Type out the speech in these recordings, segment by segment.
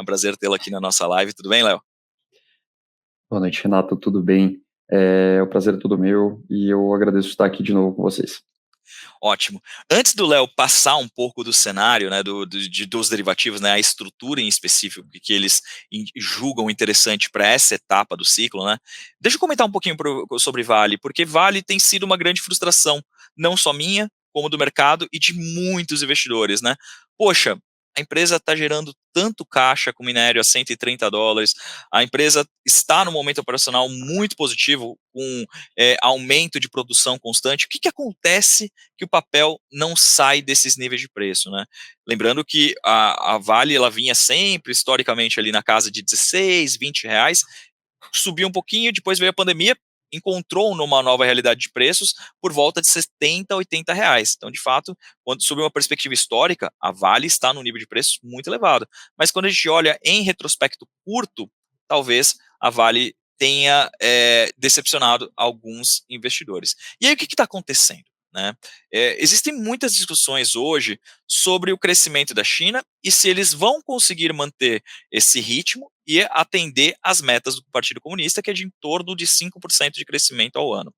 um prazer tê-lo aqui na nossa live. Tudo bem, Léo? Boa noite, Renato, tudo bem? O prazer é todo meu e eu agradeço estar aqui de novo com vocês. Ótimo. Antes do Léo passar um pouco do cenário, né, dos derivativos, né, a estrutura em específico que eles julgam interessante para essa etapa do ciclo, né, deixa eu comentar um pouquinho sobre Vale, porque Vale tem sido uma grande frustração, não só minha, como do mercado e de muitos investidores, né? Poxa, a empresa está gerando tanto caixa com minério a US$ 130, a empresa está no momento operacional muito positivo, com aumento de produção constante. O que acontece que o papel não sai desses níveis de preço, né? Lembrando que a Vale, ela vinha sempre, historicamente, ali na casa de 16, R$ 20, subiu um pouquinho, depois veio a pandemia, encontrou numa nova realidade de preços por volta de 70, R$ 80. Então, de fato, quando sob uma perspectiva histórica, a Vale está num nível de preços muito elevado. Mas quando a gente olha em retrospecto curto, talvez a Vale tenha decepcionado alguns investidores. E aí o que está acontecendo? Né? Existem muitas discussões hoje sobre o crescimento da China e se eles vão conseguir manter esse ritmo e atender às metas do Partido Comunista, que é de em torno de 5% de crescimento ao ano.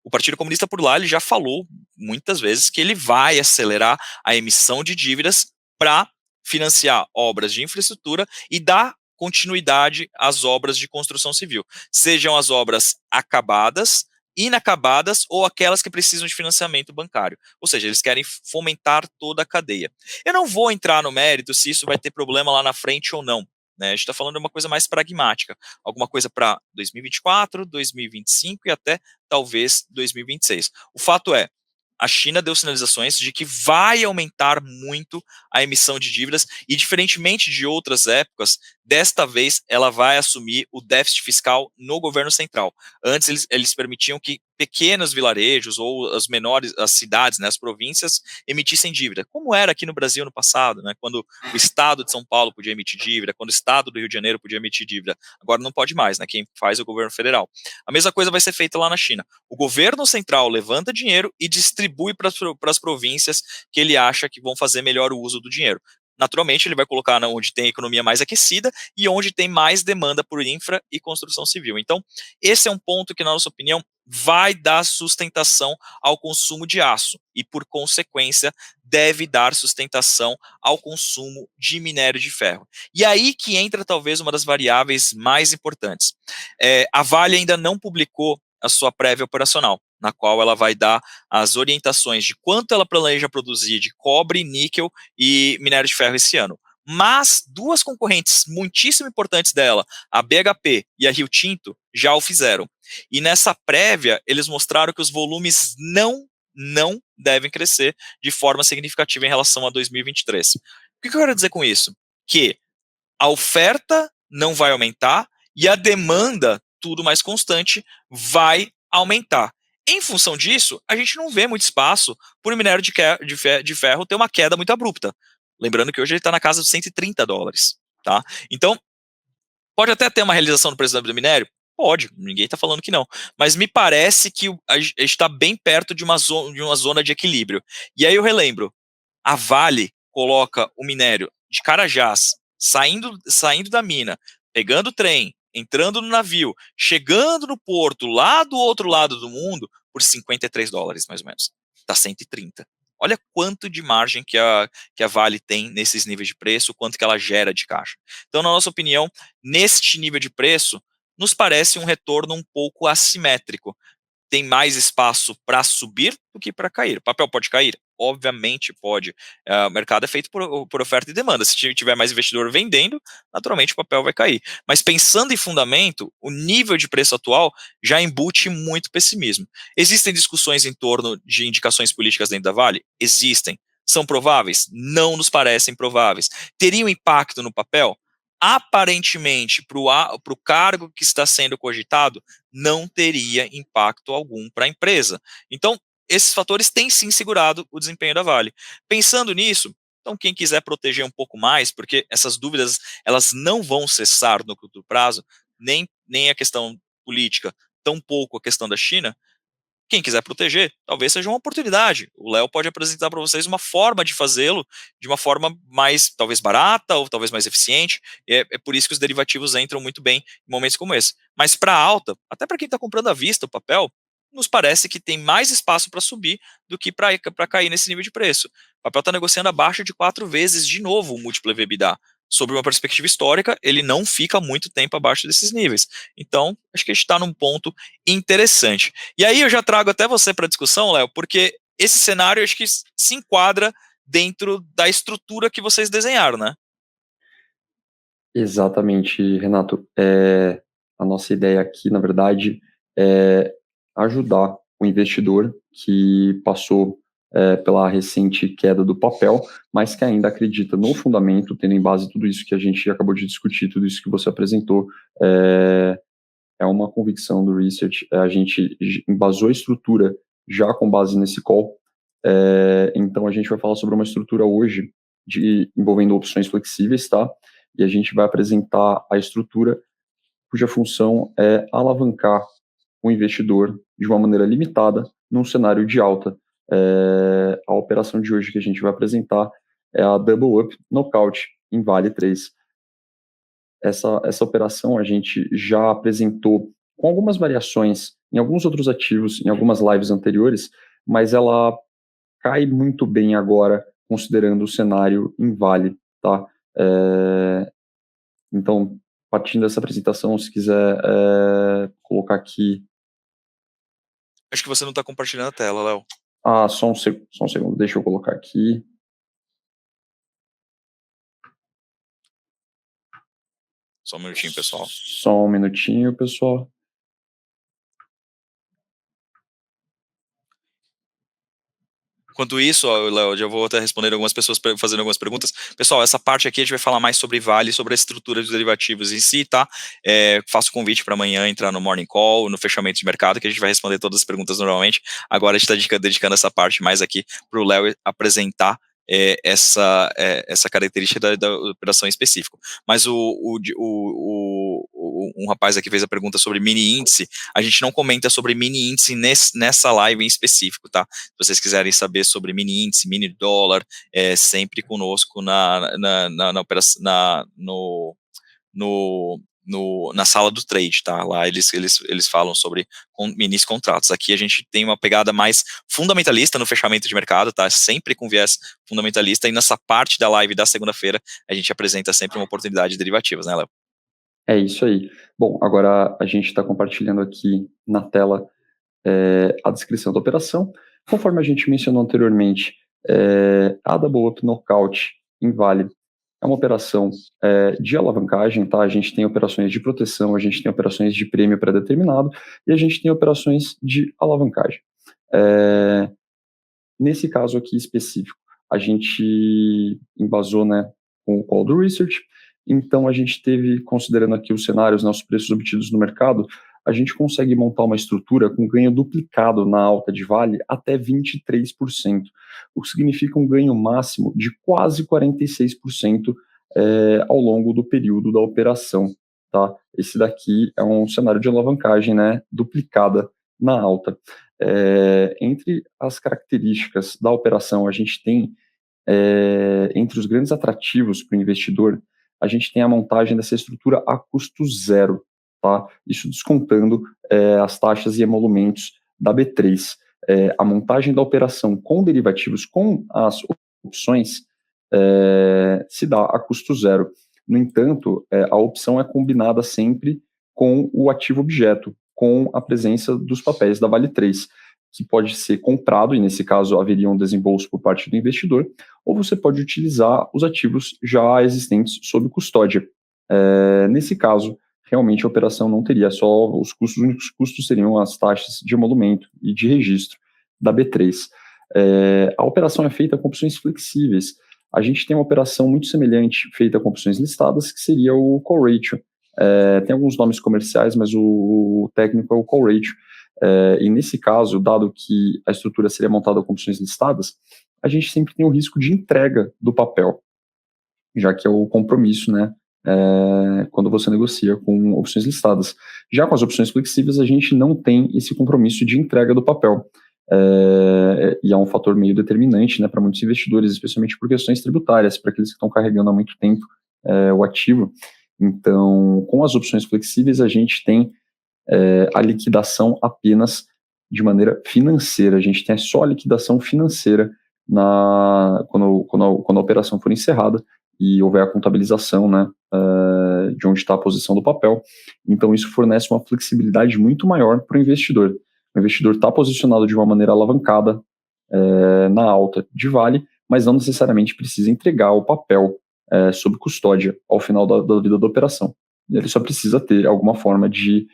O Partido Comunista por lá ele já falou muitas vezes que ele vai acelerar a emissão de dívidas para financiar obras de infraestrutura e dar continuidade às obras de construção civil, sejam as obras acabadas, inacabadas ou aquelas que precisam de financiamento bancário. Ou seja, eles querem fomentar toda a cadeia. Eu não vou entrar no mérito se isso vai ter problema lá na frente ou não. Né? A gente está falando de uma coisa mais pragmática, alguma coisa para 2024, 2025 e até talvez 2026. O fato é, a China deu sinalizações de que vai aumentar muito a emissão de dívidas e, diferentemente de outras épocas, desta vez ela vai assumir o déficit fiscal no governo central. Antes eles permitiam que pequenos vilarejos ou as cidades, né, as províncias, emitissem dívida, como era aqui no Brasil no passado, né, quando o estado de São Paulo podia emitir dívida, quando o estado do Rio de Janeiro podia emitir dívida. Agora não pode mais, né, quem faz é o governo federal. A mesma coisa vai ser feita lá na China. O governo central levanta dinheiro e distribui para as províncias que ele acha que vão fazer melhor o uso do dinheiro. Naturalmente, ele vai colocar onde tem a economia mais aquecida e onde tem mais demanda por infra e construção civil. Então, esse é um ponto que, na nossa opinião, vai dar sustentação ao consumo de aço e, por consequência, deve dar sustentação ao consumo de minério de ferro. E aí que entra talvez uma das variáveis mais importantes. A Vale ainda não publicou a sua prévia operacional, na qual ela vai dar as orientações de quanto ela planeja produzir de cobre, níquel e minério de ferro esse ano. Mas duas concorrentes muitíssimo importantes dela, a BHP e a Rio Tinto, já o fizeram. E nessa prévia, eles mostraram que os volumes não devem crescer de forma significativa em relação a 2023. O que eu quero dizer com isso? Que a oferta não vai aumentar e a demanda, tudo mais constante, vai aumentar. Em função disso, a gente não vê muito espaço por o minério de ferro ter uma queda muito abrupta. Lembrando que hoje ele está na casa de US$ 130. Tá? Então, pode até ter uma realização do preço do minério? Pode, ninguém está falando que não. Mas me parece que a gente está bem perto de uma zona de equilíbrio. E aí eu relembro, a Vale coloca o minério de Carajás, saindo da mina, pegando o trem, entrando no navio, chegando no porto lá do outro lado do mundo por US$ 53, mais ou menos. Está 130. Olha quanto de margem que a Vale tem nesses níveis de preço, quanto que ela gera de caixa. Então, na nossa opinião, neste nível de preço, nos parece um retorno um pouco assimétrico. Tem mais espaço para subir do que para cair. O papel pode cair? Obviamente pode. O mercado é feito por oferta e demanda. Se tiver mais investidor vendendo, naturalmente o papel vai cair. Mas pensando em fundamento, o nível de preço atual já embute muito pessimismo. Existem discussões em torno de indicações políticas dentro da Vale? Existem. São prováveis? Não nos parecem prováveis. Teriam impacto no papel? Aparentemente, para o cargo que está sendo cogitado, não teria impacto algum para a empresa. Então, esses fatores têm sim segurado o desempenho da Vale. Pensando nisso, então quem quiser proteger um pouco mais, porque essas dúvidas elas não vão cessar no curto prazo, nem a questão política, tampouco a questão da China, Quem quiser proteger, talvez seja uma oportunidade. O Léo pode apresentar para vocês uma forma de fazê-lo de uma forma mais, talvez barata, ou talvez mais eficiente. É por isso que os derivativos entram muito bem em momentos como esse. Mas para alta, até para quem está comprando à vista o papel, nos parece que tem mais espaço para subir do que para cair nesse nível de preço. O papel está negociando abaixo de 4 vezes de novo o múltiplo EV/EBITDA. Sobre uma perspectiva histórica, ele não fica muito tempo abaixo desses níveis. Então, acho que a gente está num ponto interessante. E aí eu já trago até você para a discussão, Léo, porque esse cenário acho que se enquadra dentro da estrutura que vocês desenharam, né? Exatamente, Renato. A nossa ideia aqui, na verdade, é ajudar o investidor que passou pela recente queda do papel, mas que ainda acredita no fundamento, tendo em base tudo isso que a gente acabou de discutir, tudo isso que você apresentou. É uma convicção do research. A gente embasou a estrutura já com base nesse call. Então, a gente vai falar sobre uma estrutura hoje envolvendo opções flexíveis, tá? E a gente vai apresentar a estrutura cuja função é alavancar o investidor de uma maneira limitada num cenário de alta. A operação de hoje que a gente vai apresentar é a Double Up Knockout em Vale 3. Essa operação a gente já apresentou com algumas variações em alguns outros ativos, em algumas lives anteriores, mas ela cai muito bem agora, considerando o cenário em Vale, tá? Então, partindo dessa apresentação, se quiser colocar aqui... Acho que você não está compartilhando a tela, Léo. Só um segundo, deixa eu colocar aqui. Só um minutinho, pessoal. Só um minutinho, pessoal. Enquanto isso, Léo, já vou até responder algumas pessoas fazendo algumas perguntas. Pessoal, essa parte aqui a gente vai falar mais sobre Vale, sobre a estrutura dos derivativos em si, tá? Faço convite para amanhã entrar no Morning Call, no fechamento de mercado, que a gente vai responder todas as perguntas normalmente. Agora a gente está dedicando essa parte mais aqui para o Léo apresentar essa característica da operação em específico. Mas um rapaz aqui fez a pergunta sobre mini índice. A gente não comenta sobre mini índice nessa live em específico, tá? Se vocês quiserem saber sobre mini índice, mini dólar, sempre conosco na operação, na sala do trade, tá? Lá eles falam sobre minis contratos. Aqui a gente tem uma pegada mais fundamentalista no fechamento de mercado, tá? Sempre com viés fundamentalista, e nessa parte da live da segunda-feira a gente apresenta sempre uma oportunidade de derivativos, né, Léo? É isso aí. Bom, agora a gente está compartilhando aqui na tela a descrição da operação. Conforme a gente mencionou anteriormente, a Double Up Knockout em Vale é uma operação de alavancagem, tá? A gente tem operações de proteção, a gente tem operações de prêmio pré-determinado e a gente tem operações de alavancagem. Nesse caso aqui específico, a gente embasou, né, com o call do research. Então, a gente teve, considerando aqui os cenários, né, os preços obtidos no mercado, a gente consegue montar uma estrutura com ganho duplicado na alta de Vale até 23%, o que significa um ganho máximo de quase 46% ao longo do período da operação. Tá? Esse daqui é um cenário de alavancagem, né, duplicada na alta. Entre as características da operação, a gente tem, entre os grandes atrativos para o investidor, a gente tem a montagem dessa estrutura a custo zero, tá? Isso descontando as taxas e emolumentos da B3. A montagem da operação com derivativos, com as opções, se dá a custo zero. No entanto, a opção é combinada sempre com o ativo objeto, com a presença dos papéis da Vale 3, que pode ser comprado, e nesse caso haveria um desembolso por parte do investidor, ou você pode utilizar os ativos já existentes sob custódia. Nesse caso, realmente a operação não teria só os custos, os únicos custos seriam as taxas de emolumento e de registro da B3. A operação é feita com opções flexíveis. A gente tem uma operação muito semelhante feita com opções listadas, que seria o call ratio. Tem alguns nomes comerciais, mas o técnico é o call ratio. E nesse caso, dado que a estrutura seria montada com opções listadas, a gente sempre tem o risco de entrega do papel, já que é o compromisso, né, quando você negocia com opções listadas. Já com as opções flexíveis, a gente não tem esse compromisso de entrega do papel. E é um fator meio determinante, né, para muitos investidores, especialmente por questões tributárias, para aqueles que estão carregando há muito tempo o ativo. Então, com as opções flexíveis, a gente tem a liquidação apenas de maneira financeira. A gente tem só a liquidação financeira quando a operação for encerrada e houver a contabilização, né, de onde está a posição do papel. Então, isso fornece uma flexibilidade muito maior para o investidor. O investidor está posicionado de uma maneira alavancada na alta de Vale, mas não necessariamente precisa entregar o papel sob custódia ao final da vida da operação. Ele só precisa ter alguma forma de,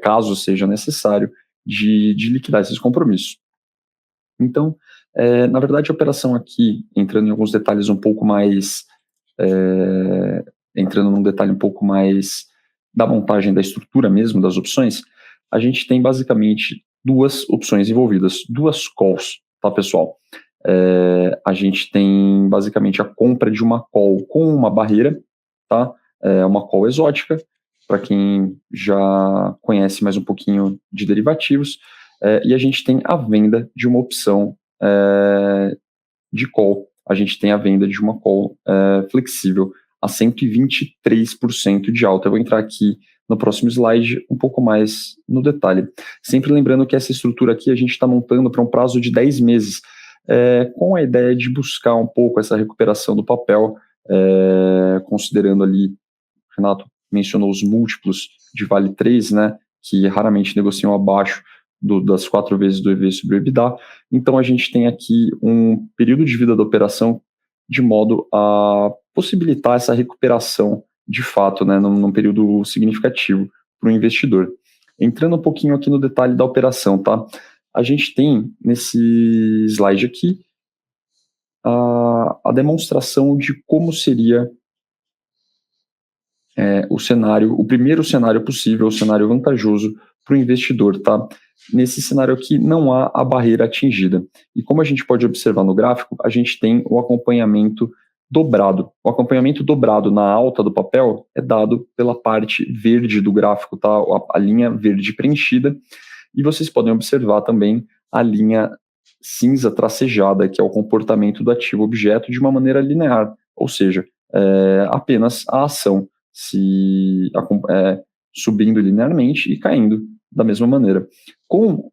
caso seja necessário, de liquidar esses compromissos. Então, na verdade, a operação aqui, entrando em alguns detalhes um pouco mais, entrando num detalhe um pouco mais da montagem da estrutura mesmo, das opções, a gente tem basicamente duas opções envolvidas, duas calls, tá, pessoal? A gente tem basicamente a compra de uma call com uma barreira, tá? Uma call exótica, para quem já conhece mais um pouquinho de derivativos, e a gente tem a venda de uma opção de call. A gente tem a venda de uma call flexível a 123% de alta. Eu vou entrar aqui no próximo slide um pouco mais no detalhe. Sempre lembrando que essa estrutura aqui a gente está montando para um prazo de 10 meses, com a ideia de buscar um pouco essa recuperação do papel, considerando ali, Renato mencionou os múltiplos de Vale 3, né, que raramente negociam abaixo das 4 vezes do EV sobre o EBITDA. Então, a gente tem aqui um período de vida da operação de modo a possibilitar essa recuperação de fato, né, num período significativo para o investidor. Entrando um pouquinho aqui no detalhe da operação, tá? A gente tem nesse slide aqui a demonstração de como seria o cenário, o primeiro cenário possível, o cenário vantajoso para o investidor, tá? Nesse cenário aqui não há a barreira atingida. E como a gente pode observar no gráfico, a gente tem o acompanhamento dobrado. O acompanhamento dobrado na alta do papel é dado pela parte verde do gráfico, tá? A linha verde preenchida. E vocês podem observar também a linha cinza tracejada, que é o comportamento do ativo objeto de uma maneira linear, ou seja, apenas a ação subindo linearmente e caindo da mesma maneira. Com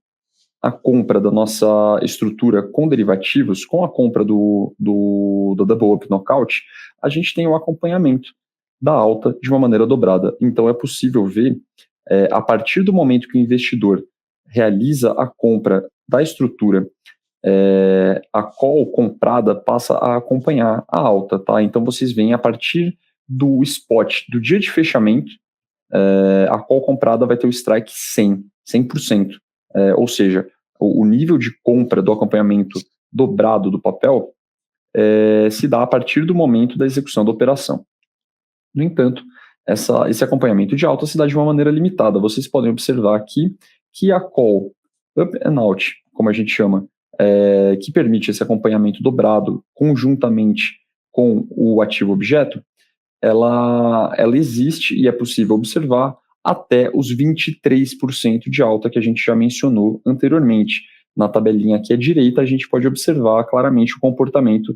a compra da nossa estrutura com derivativos, com a compra do Double Up Knockout, a gente tem o acompanhamento da alta de uma maneira dobrada. Então é possível ver, a partir do momento que o investidor realiza a compra da estrutura, a call comprada passa a acompanhar a alta, tá? Então vocês veem a partir do spot do dia de fechamento, a call comprada vai ter o strike 100%. Ou seja, o nível de compra do acompanhamento dobrado do papel se dá a partir do momento da execução da operação. No entanto, esse acompanhamento de alta se dá de uma maneira limitada. Vocês podem observar aqui que a call up and out, como a gente chama, que permite esse acompanhamento dobrado conjuntamente com o ativo objeto, ela existe e é possível observar até os 23% de alta que a gente já mencionou anteriormente. Na tabelinha aqui à direita, a gente pode observar claramente o comportamento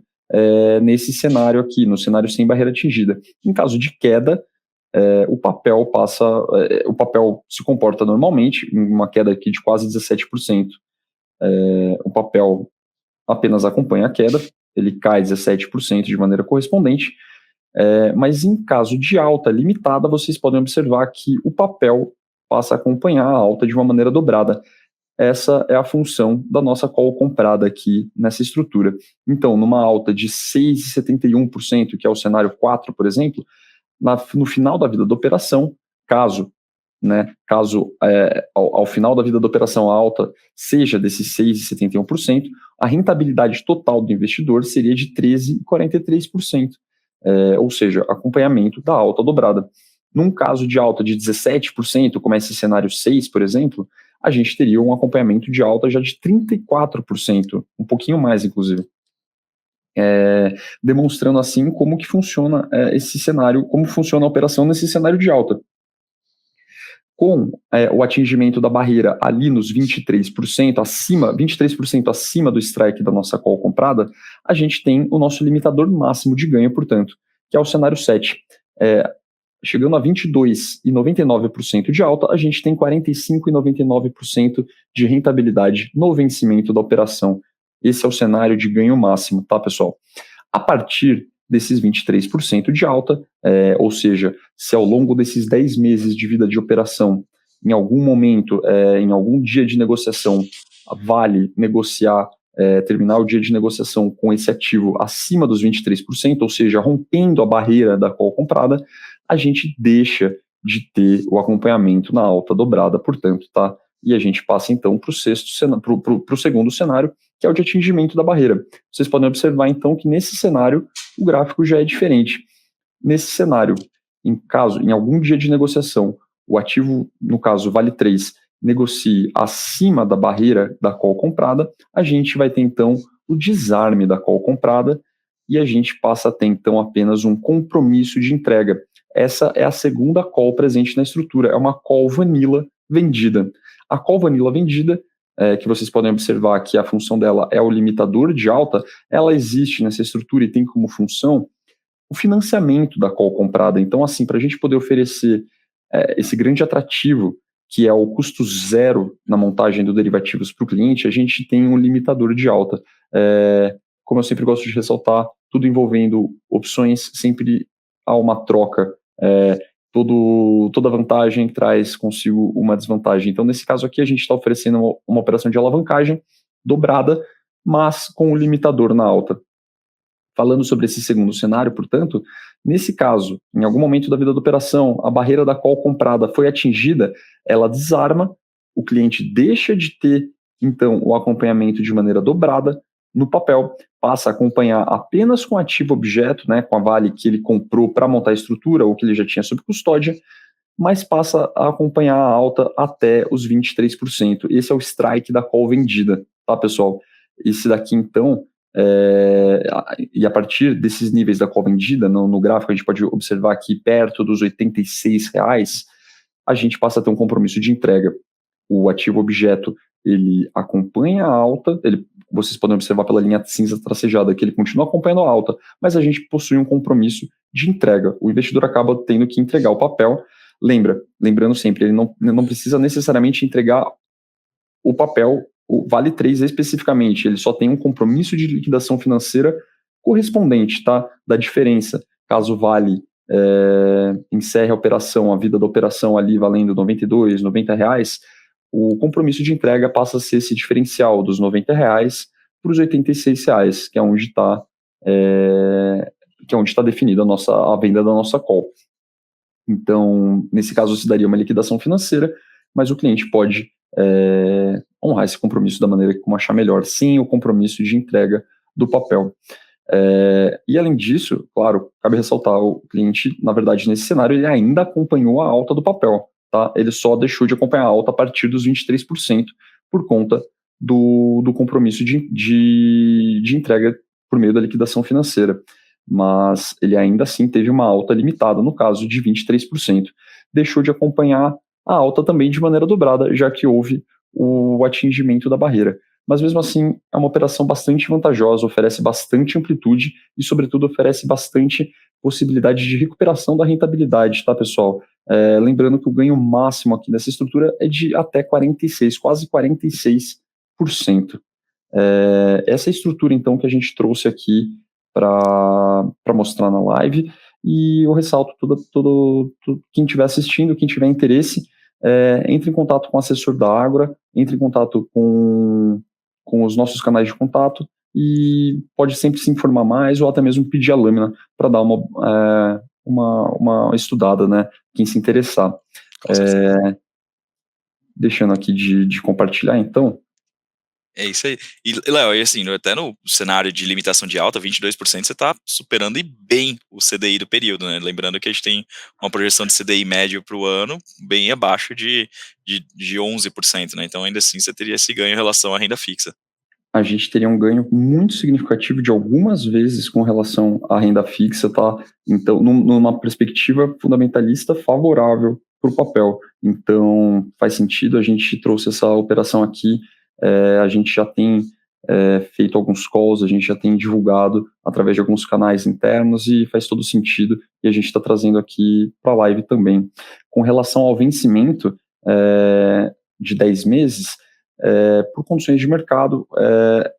nesse cenário aqui, no cenário sem barreira atingida. Em caso de queda, o papel se comporta normalmente, uma queda aqui de quase 17%. O papel apenas acompanha a queda, ele cai 17% de maneira correspondente, mas em caso de alta limitada, vocês podem observar que o papel passa a acompanhar a alta de uma maneira dobrada. Essa é a função da nossa call comprada aqui nessa estrutura. Então, numa alta de 6,71%, que é o cenário 4, por exemplo, no final da vida da operação, caso ao final da vida da operação a alta seja desses 6,71%, a rentabilidade total do investidor seria de 13,43%. Ou seja, acompanhamento da alta dobrada. Num caso de alta de 17%, como é esse cenário 6, por exemplo, a gente teria um acompanhamento de alta já de 34%, um pouquinho mais, inclusive. demonstrando assim como que funciona esse cenário, como funciona a operação nesse cenário de alta. Com o atingimento da barreira ali nos 23% acima, 23% acima do strike da nossa call comprada, a gente tem o nosso limitador máximo de ganho, portanto, que é o cenário 7. Chegando a 22,99% de alta, a gente tem 45,99% de rentabilidade no vencimento da operação. Esse é o cenário de ganho máximo, tá, pessoal? A partir desses 23% de alta, ou seja, se ao longo desses 10 meses de vida de operação, em algum momento, em algum dia de negociação, vale negociar, terminar o dia de negociação com esse ativo acima dos 23%, ou seja, rompendo a barreira da call comprada, a gente deixa de ter o acompanhamento na alta dobrada, portanto, tá? E a gente passa então para o segundo cenário, que é o de atingimento da barreira. Vocês podem observar então que nesse cenário o gráfico já é diferente. Nesse cenário, em algum dia de negociação, o ativo, no caso Vale 3, negocie acima da barreira da call comprada, a gente vai ter então o desarme da call comprada e a gente passa a ter então apenas um compromisso de entrega. Essa é a segunda call presente na estrutura, é uma call vanilla vendida. A call vanilla vendida, que vocês podem observar que a função dela é o limitador de alta, ela existe nessa estrutura e tem como função o financiamento da call comprada. Então, assim, para a gente poder oferecer esse grande atrativo, que é o custo zero na montagem do derivativos para o cliente, a gente tem um limitador de alta. Como eu sempre gosto de ressaltar, tudo envolvendo opções, sempre há uma troca. Toda vantagem traz consigo uma desvantagem. Então, nesse caso aqui, a gente está oferecendo uma operação de alavancagem dobrada, mas com o limitador na alta. Falando sobre esse segundo cenário, portanto, nesse caso, em algum momento da vida da operação, a barreira da call comprada foi atingida, ela desarma, o cliente deixa de ter, então, o acompanhamento de maneira dobrada no papel, passa a acompanhar apenas com ativo objeto, né, com a Vale que ele comprou para montar a estrutura ou que ele já tinha sob custódia, mas passa a acompanhar a alta até os 23%. Esse é o strike da call vendida, tá, pessoal? Esse daqui, então, e a partir desses níveis da call vendida, no gráfico a gente pode observar aqui perto dos R$86, a gente passa a ter um compromisso de entrega. O ativo objeto, ele acompanha a alta, vocês podem observar pela linha cinza tracejada que ele continua acompanhando a alta, mas a gente possui um compromisso de entrega. O investidor acaba tendo que entregar o papel. Lembrando sempre, ele não precisa necessariamente entregar o papel, o Vale 3 especificamente, ele só tem um compromisso de liquidação financeira correspondente, tá? Da diferença. Caso o Vale encerre a operação, a vida da operação ali valendo R$92, R$90, o compromisso de entrega passa a ser esse diferencial dos R$90 para os R$86, que é onde está definida a venda da nossa call. Então, nesse caso, se daria uma liquidação financeira, mas o cliente pode honrar esse compromisso da maneira como achar melhor, sem o compromisso de entrega do papel. E além disso, claro, cabe ressaltar, o cliente, na verdade, nesse cenário, ele ainda acompanhou a alta do papel, tá? Ele só deixou de acompanhar a alta a partir dos 23% por conta do compromisso de entrega por meio da liquidação financeira. Mas ele ainda assim teve uma alta limitada, no caso de 23%. Deixou de acompanhar a alta também de maneira dobrada, já que houve o atingimento da barreira. Mas mesmo assim, é uma operação bastante vantajosa, oferece bastante amplitude e, sobretudo, oferece bastante possibilidade de recuperação da rentabilidade, tá, pessoal? Lembrando que o ganho máximo aqui nessa estrutura é de até 46%, quase 46%. Essa é a estrutura, então, que a gente trouxe aqui para mostrar na live, e eu ressalto quem estiver assistindo, quem tiver interesse, entre em contato com o assessor da Ágora, entre em contato com os nossos canais de contato e pode sempre se informar mais ou até mesmo pedir a lâmina para dar uma estudada, né, quem se interessar. Deixando aqui de compartilhar, então. É isso aí. E, Léo, assim, até no cenário de limitação de alta, 22%, você está superando e bem o CDI do período, né? Lembrando que a gente tem uma projeção de CDI médio para o ano bem abaixo de 11%, né? Então, ainda assim, você teria esse ganho em relação à renda fixa. a gente teria um ganho muito significativo de algumas vezes com relação à renda fixa, tá? Então, numa perspectiva fundamentalista favorável para o papel. Então, faz sentido, a gente trouxe essa operação aqui, a gente já tem feito alguns calls, a gente já tem divulgado através de alguns canais internos e faz todo sentido, e a gente está trazendo aqui para a live também. Com relação ao vencimento de 10 meses, por condições de mercado,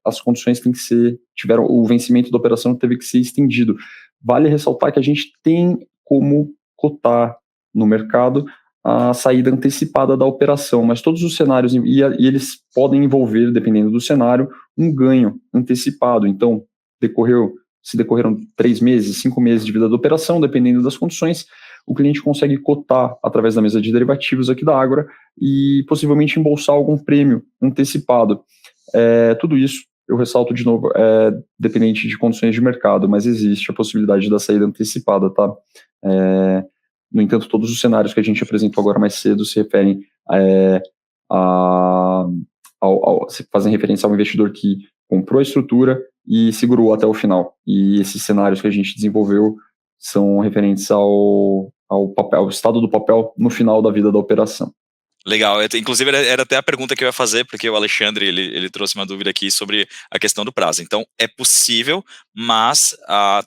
as condições têm que ser, o vencimento da operação teve que ser estendido. Vale ressaltar que a gente tem como cotar no mercado a saída antecipada da operação, mas todos os cenários, e eles podem envolver, dependendo do cenário, um ganho antecipado. Então, se decorreram 3 meses, 5 meses de vida da operação, dependendo das condições, o cliente consegue cotar através da mesa de derivativos aqui da Ágora e possivelmente embolsar algum prêmio antecipado. Tudo isso, eu ressalto de novo, dependente de condições de mercado, mas existe a possibilidade da saída antecipada, tá? No entanto, todos os cenários que a gente apresentou agora mais cedo se referem fazem referência ao investidor que comprou a estrutura e segurou até o final. E esses cenários que a gente desenvolveu são referentes ao estado do papel no final da vida da operação. Legal, inclusive era até a pergunta que eu ia fazer, porque o Alexandre, ele trouxe uma dúvida aqui sobre a questão do prazo. Então, é possível, mas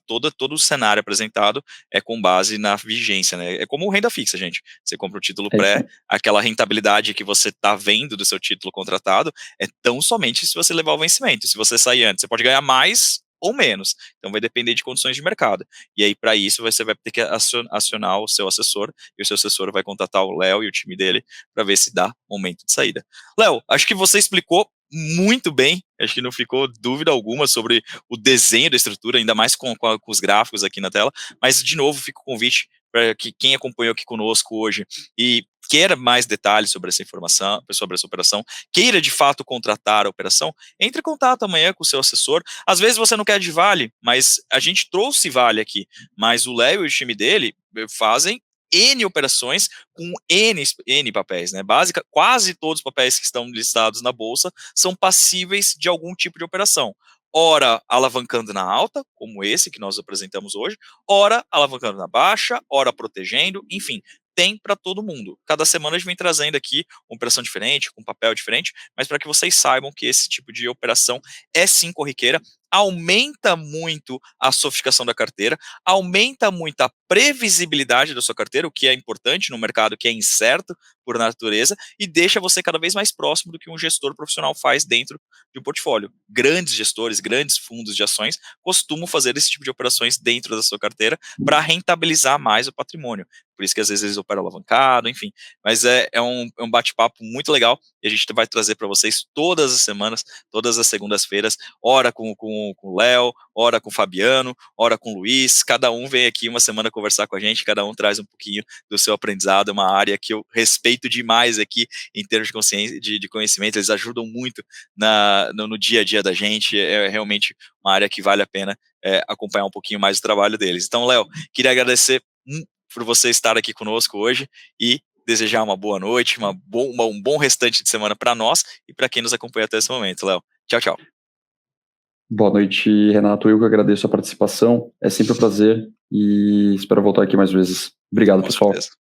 todo o cenário apresentado é com base na vigência, né? É como renda fixa, gente. Você compra o título pré, aquela rentabilidade que você está vendo do seu título contratado é tão somente se você levar o vencimento. Se você sair antes, você pode ganhar mais ou menos. Então vai depender de condições de mercado. E aí, para isso, você vai ter que acionar o seu assessor, e o seu assessor vai contatar o Léo e o time dele para ver se dá momento de saída. Léo, acho que você explicou muito bem, acho que não ficou dúvida alguma sobre o desenho da estrutura, ainda mais com os gráficos aqui na tela, mas de novo fica o convite para que quem acompanhou aqui conosco hoje e queira mais detalhes sobre essa informação, sobre essa operação, queira de fato contratar a operação, entre em contato amanhã com o seu assessor. Às vezes você não quer de Vale, mas a gente trouxe Vale aqui, mas o Léo e o time dele fazem N operações com N papéis, né? Quase todos os papéis que estão listados na bolsa são passíveis de algum tipo de operação. Ora alavancando na alta, como esse que nós apresentamos hoje, ora alavancando na baixa, ora protegendo, enfim, tem para todo mundo. Cada semana a gente vem trazendo aqui uma operação diferente, com um papel diferente, mas para que vocês saibam que esse tipo de operação é sim corriqueira, aumenta muito a sofisticação da carteira, aumenta muito a previsibilidade da sua carteira, o que é importante no mercado que é incerto por natureza, e deixa você cada vez mais próximo do que um gestor profissional faz dentro de um portfólio. Grandes gestores, grandes fundos de ações costumam fazer esse tipo de operações dentro da sua carteira para rentabilizar mais o patrimônio. Por isso que às vezes eles operam alavancado, enfim. Mas é um bate-papo muito legal e a gente vai trazer para vocês todas as semanas, todas as segundas-feiras, ora com o Léo, ora com o Fabiano, ora com o Luiz. Cada um vem aqui uma semana conversar com a gente, cada um traz um pouquinho do seu aprendizado, uma área que eu respeito demais aqui em termos de consciência, de conhecimento. Eles ajudam muito no dia a dia da gente. É realmente uma área que vale a pena acompanhar um pouquinho mais o trabalho deles. Então, Léo, queria agradecer por você estar aqui conosco hoje e desejar uma boa noite, um bom restante de semana para nós e para quem nos acompanha até esse momento, Léo. Tchau, tchau. Boa noite, Renato. Eu que agradeço a participação. É sempre um prazer e espero voltar aqui mais vezes. Obrigado, pessoal. Certeza.